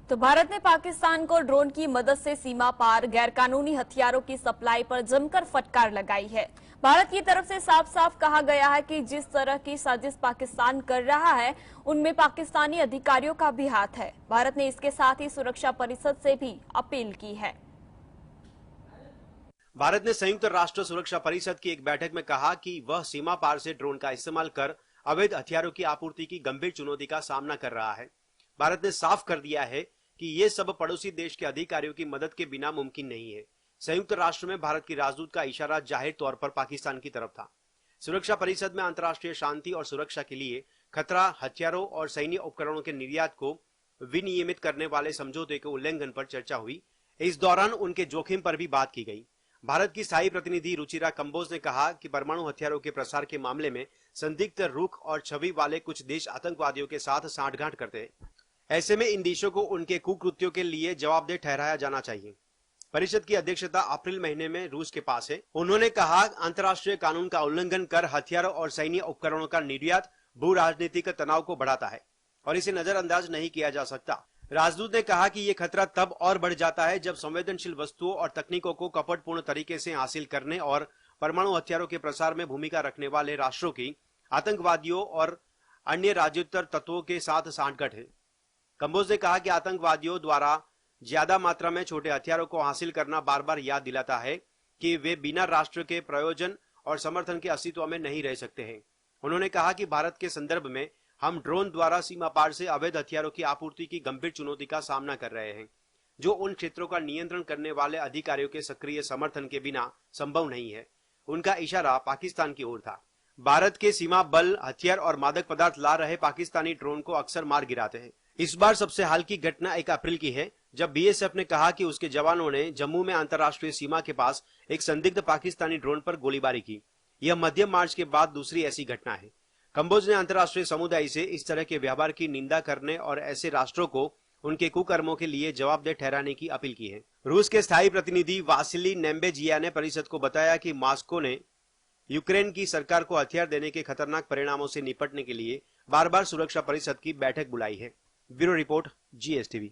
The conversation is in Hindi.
तो भारत ने पाकिस्तान को ड्रोन की मदद से सीमा पार गैरकानूनी हथियारों की सप्लाई पर जमकर फटकार लगाई है। भारत की तरफ से साफ साफ कहा गया है कि जिस तरह की साजिश पाकिस्तान कर रहा है उनमें पाकिस्तानी अधिकारियों का भी हाथ है। भारत ने इसके साथ ही सुरक्षा परिषद से भी अपील की है। भारत ने संयुक्त राष्ट्र सुरक्षा परिषद की एक बैठक में कहा कि वह सीमा पार से ड्रोन का इस्तेमाल कर अवैध हथियारों की आपूर्ति की गंभीर चुनौती का सामना कर रहा है। भारत ने साफ कर दिया है कि ये सब पड़ोसी देश के अधिकारियों की मदद के बिना मुमकिन नहीं है। संयुक्त राष्ट्र में भारत की राजदूत का इशारा जाहिर तौर पर पाकिस्तान की तरफ था। सुरक्षा परिषद में अंतर्राष्ट्रीय शांति और सुरक्षा के लिए खतरा हथियारों और सैन्य उपकरणों के निर्यात को विनियमित करने वाले समझौते के उल्लंघन पर चर्चा हुई। इस दौरान उनके जोखिम पर भी बात की गई। भारत की स्थायी प्रतिनिधि रुचिरा कंबोज ने कहा कि परमाणु हथियारों के प्रसार के मामले में संदिग्ध रुख और छवि वाले कुछ देश आतंकवादियों के साथ सांठगांठ करते हैं। ऐसे में इन देशों को उनके कुकृत्यों के लिए जवाबदेह ठहराया जाना चाहिए। परिषद की अध्यक्षता अप्रैल महीने में रूस के पास है। उन्होंने कहा अंतर्राष्ट्रीय कानून का उल्लंघन कर हथियारों और सैन्य उपकरणों का निर्यात भू राजनीतिक तनाव को बढ़ाता है और इसे नजरअंदाज नहीं किया जा सकता। राजदूत ने कहा कि यह खतरा तब और बढ़ जाता है जब संवेदनशील वस्तुओं और तकनीकों को कपटपूर्ण तरीके से हासिल करने और परमाणु हथियारों के प्रसार में भूमिका रखने वाले राष्ट्रों की आतंकवादियों और अन्य राज्योत्तर तत्वों के साथ सांठगांठ है। कंबोज ने कहा कि आतंकवादियों द्वारा ज्यादा मात्रा में छोटे हथियारों को हासिल करना बार बार याद दिलाता है कि वे बिना राष्ट्र के प्रयोजन और समर्थन के अस्तित्व में नहीं रह सकते हैं। उन्होंने कहा कि भारत के संदर्भ में हम ड्रोन द्वारा सीमा पार से अवैध हथियारों की आपूर्ति की गंभीर चुनौती का सामना कर रहे हैं, जो उन क्षेत्रों का नियंत्रण करने वाले अधिकारियों के सक्रिय समर्थन के बिना संभव नहीं है। उनका इशारा पाकिस्तान की ओर था। भारत के सीमा बल हथियार और मादक पदार्थ ला रहे पाकिस्तानी ड्रोन को अक्सर मार गिराते हैं। इस बार सबसे हाल की घटना 1 अप्रैल की है, जब बीएसएफ ने कहा कि उसके जवानों ने जम्मू में अंतर्राष्ट्रीय सीमा के पास एक संदिग्ध पाकिस्तानी ड्रोन पर गोलीबारी की। यह मध्य मार्च के बाद दूसरी ऐसी घटना है। कंबोज ने अंतर्राष्ट्रीय समुदाय से इस तरह के व्यवहार की निंदा करने और ऐसे राष्ट्रों को उनके कुकर्मों के लिए जवाबदेह ठहराने की अपील की है। रूस के स्थायी प्रतिनिधि वासिली नेम्बेजिया ने परिषद को बताया कि मॉस्को ने यूक्रेन की सरकार को हथियार देने के खतरनाक परिणामों से निपटने के लिए बार बार सुरक्षा परिषद की बैठक बुलाई है। Bureau report, GSTV।